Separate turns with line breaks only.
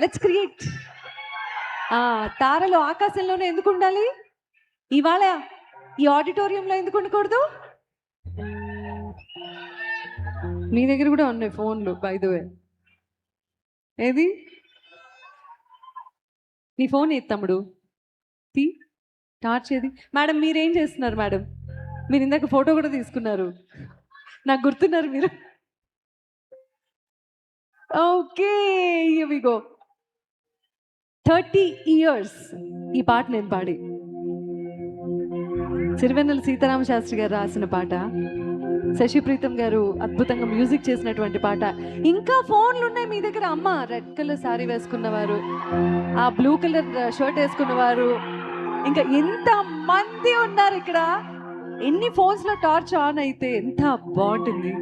Let's create. తారలు ఆకాశంలోనే ఎందుకు ఉండాలి? ఇవాళ ఈ ఆడిటోరియంలో ఎందుకు ఉండకూడదు? మీ దగ్గర కూడా ఉన్నాయి ఫోన్లు, బై ద వే. ఏది నీ ఫోన్ ఏది తమ్ముడు? తీ, టార్చ్ ఏది? మేడం మీరేం చేస్తున్నారు మేడం? మీరు ఇందాక ఫోటో కూడా తీసుకున్నారు, నాకు గుర్తున్నారు మీరు. Okay, here we go. 30 years ఈ పాట నేను పాడి. సిరివెన్నెల సీతారామ శాస్త్రి గారు రాసిన పాట, శశి ప్రీతం గారు అద్భుతంగా మ్యూజిక్ చేసినటువంటి పాట. ఇంకా ఫోన్లు ఉన్నాయి మీ దగ్గర. అమ్మ రెడ్ కలర్ శారీ వేసుకున్నవారు, ఆ బ్లూ కలర్ షర్ట్ వేసుకున్నవారు, ఇంకా ఎంత మంది ఉన్నారు ఇక్కడ. ఎన్ని ఫోన్స్ లో టార్చ్ ఆన్ అయితే ఎంత బాగుంటుంది.